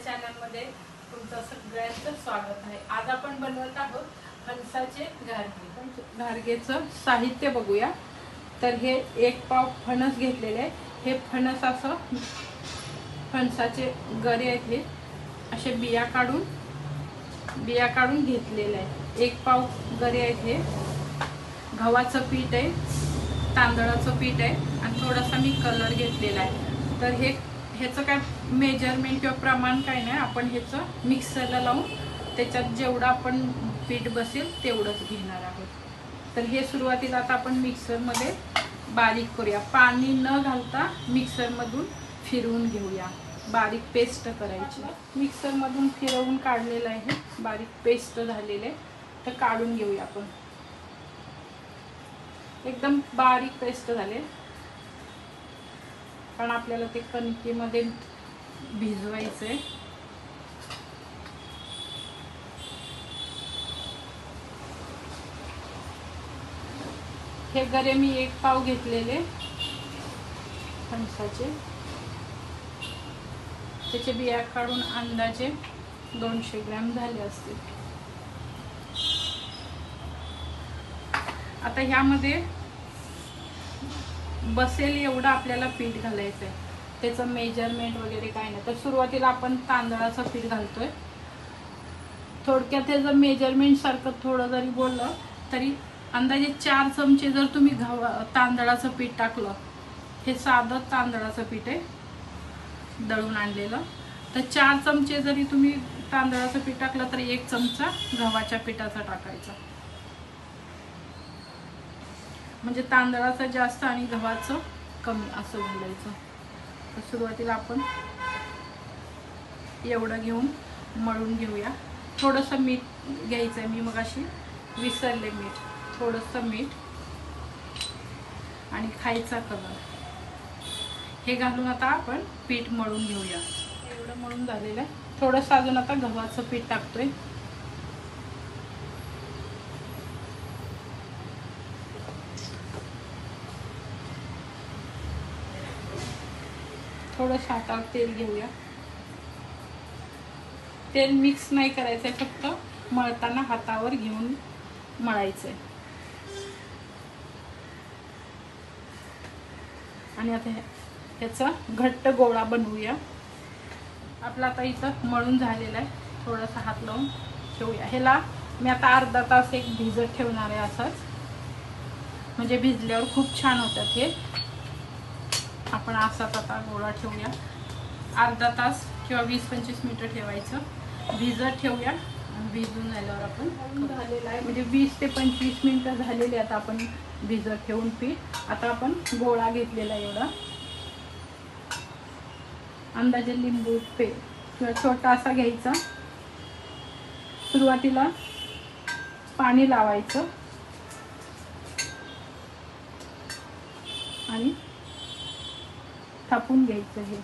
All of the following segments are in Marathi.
चॅनलमध्ये तुमचं सगळ्यांचं स्वागत आहे। आज आपण बनवत आहोत फणसाचे घारगे। घारगेचं साहित्य बघूया। तर हे 1 पाव फणस घेतलेले आहे। हे फणस असं फणसाचे गरे आहेत, हे असे बिया काढून घेतलेले आहे। 1 पाव गरे आहेत। हे गव्हाचं पीठ आहे, तांदळाचं पीठ आहे आणि थोडासा मी कलर घेतलेला आहे। तर ह्याचं काय मेजरमेंट किंवा प्रमाण काय नाही, आपण ह्याचं मिक्सरला लावून त्याच्यात जेवढं आपण पीठ बसेल तेवढंच घेणार आहोत। तर हे सुरुवातीला आता आपण मिक्सरमध्ये बारीक करूया। पाणी न घालता मिक्सरमधून फिरवून घेऊया, बारीक पेस्ट करायची। मिक्सरमधून फिरवून काढलेलं आहे, बारीक पेस्ट झालेले। तर काढून घेऊया आपण, एकदम बारीक पेस्ट झाले, कारण आपल्याला ते कणकेमध्ये भिजवायचंय। हे गरे मी 1 पाव घेतलेले फणसाचे, त्याचे बिया काढून अंदाजे 200 ग्रॅम झाले असतील। आता ह्यामध्ये बसेल एवढं आपल्याला पीठ घालायचं आहे, त्याचं मेजरमेंट वगैरे काय नाही। तर सुरुवातीला आपण तांदळाचं पीठ घालतोय। थोडक्यात त्याचं मेजरमेंट सारखं थोडं जरी बोललं तरी अंदाजे 4 चमचे जर तुम्ही तांदळाचं पीठ टाकलं, हे साधं तांदळाचं पीठ आहे दळून आणलेलं, तर 4 चमचे जरी तुम्ही तांदळाचं पीठ टाकलं तर 1 चमचा गव्हाच्या पिठाचा टाकायचा, म्हणजे तांदळाचं जास्त आणि गव्हाचं कमी असं घालायचं। तर सुरुवातीला आपण एवढं घेऊन मळून घेऊया। थोडंसं मीठ घ्यायचं आहे, मी मगाशी विसरले मीठ, थोडंसं मीठ आणि खायचा कलर हे घालून आता आपण पीठ मळून घेऊया। एवढं मळून झालेलं आहे। थोडंसं अजून आता गव्हाचं पीठ टाकतोय। थोडंसं हातावर तेल घेऊया। तेल मिक्स नाही करायचं आहे, फक्त मळताना हातावर घेऊन मळायचं आहे। आणि आता ह्याचा घट्ट गोळा बनवूया। आपला आता इथं मळून झालेला आहे, थोडासा हात लावून ठेवूया। ह्याला मी आता अर्धा तास एक भिजत ठेवणार आहे असंच, म्हणजे भिजल्यावर खूप छान होतात हे। आपण असाच आता गोळा ठेवूया, अर्धा तास किंवा 20-25 मिनिटं ठेवायचं, भिजत ठेवूया। आणि भिजून झाल्यावर आपण झालेलं आहे, म्हणजे 20 ते 25 मिनिटं झालेली आता आपण भिजत ठेवून पीठ। आता आपण गोळा घेतलेला एवढा, अंदाजे लिंबू किंवा छोटा असा घ्यायचा। सुरुवातीला पाणी लावायचं आणि थापून घ्यायचं। हे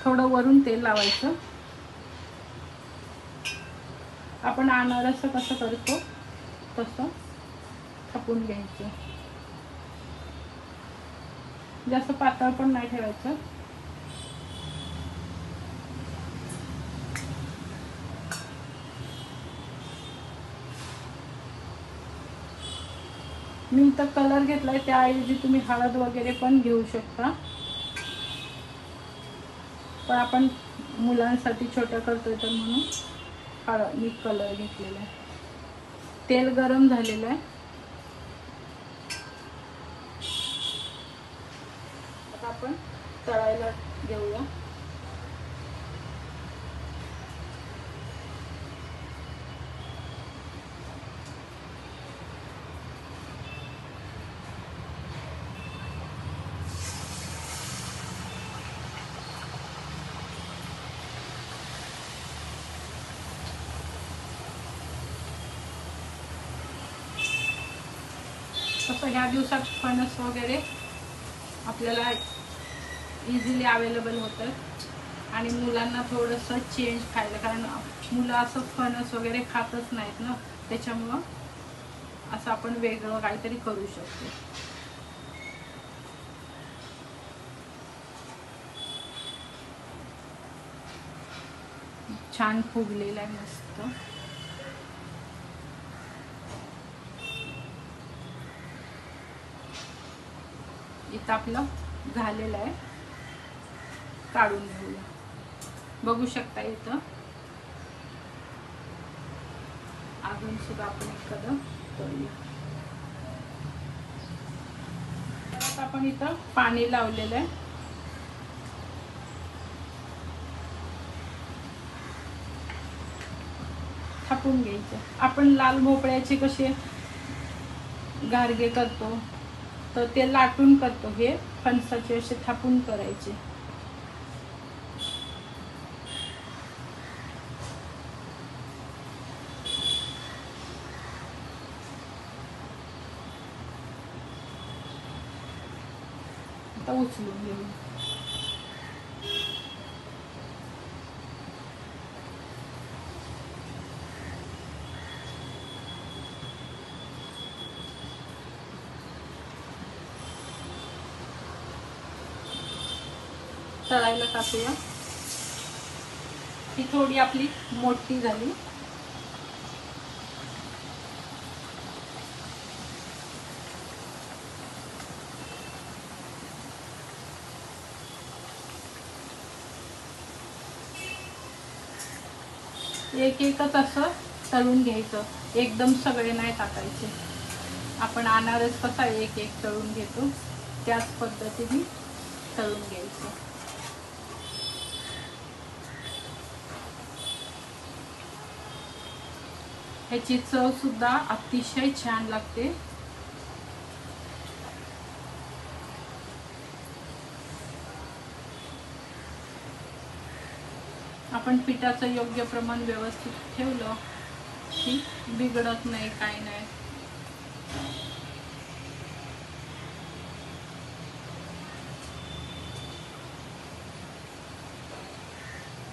थोडं वरून तेल लावायचं। आपण अनारस कसं करतो तसं थापून घ्यायचं, जास्त पातळ पण नाही ठेवायचं। मी इथं कलर घेतलाय, त्याऐवजी तुम्ही हळद वगैरे पण घेऊ शकता, पण आपण मुलांसाठी छोटं करतोय तर म्हणून मी कलर घेतलेला आहे। तेल गरम झालेलं आहे, आता आपण तळायला घेऊया। तसं ह्या दिवसात फणस वगैरे आपल्याला इझिली अवेलेबल होतं आणि मुलांना थोडंसं चेंज खायला, कारण मुलं असं फणस वगैरे खातच नाहीत ना, त्याच्यामुळं असं आपण वेगळं काहीतरी करू शकतो। छान फुगलेला आहे मस्त. इथं आपलं झालेलं आहे, काढून घेऊया. बघू शकता इथं अजून सुद्धा आपण एखादं करूया. परत आपण इथं पाणी लावलेलं आहे. थापून घ्यायचं. आपण लाल भोपळ्याचे कसे गारगे करतो तर ते लाटून करतो, हे फणसाचे असे थापून करायचे. आता उचलून घेऊ. तळायला टाकूया. ही थोडी आपली मोठी झाली. एक एकच असं तळून घ्यायचं, एकदम सगळे नाही टाकायचे. आपण अनारस कसा एक एक तळून घेतो त्याच पद्धतीने तळून घ्यायचं. ह्याची चव सुद्धा अतिशय छान लागते. आपण पिठाचं योग्य प्रमाण व्यवस्थित ठेवलं की बिघडत नाही, काही नाही.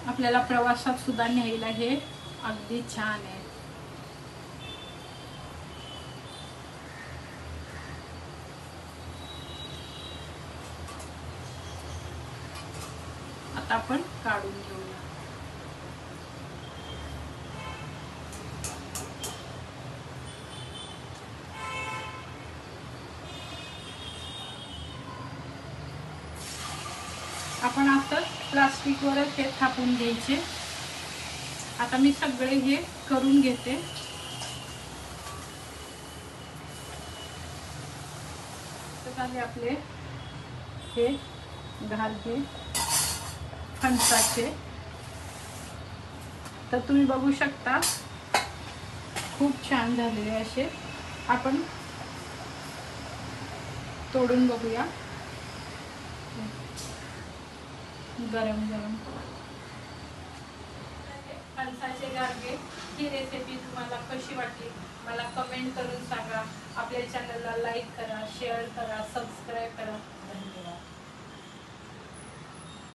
आपल्याला प्रवासात सुद्धा न्यायला हे अगदी छान आहे. आता आपण काढून घेऊया. आपण असं प्लास्टिकवरच हे थापून घ्यायचे. आता मी सगळे हे करून घेते. झाले आपले हे घालते फणसाचे. तर तुम्ही बघू शकता खूप छान झालेले असे. आपण तोडून बघूया. गरम गरम फणसाचे गारगे. ही रेसिपी तुम्हाला कशी वाटली मला कमेंट करून सांगा. आपल्या चॅनलला लाईक करा, शेअर करा, सबस्क्राईब करा. धन्यवाद.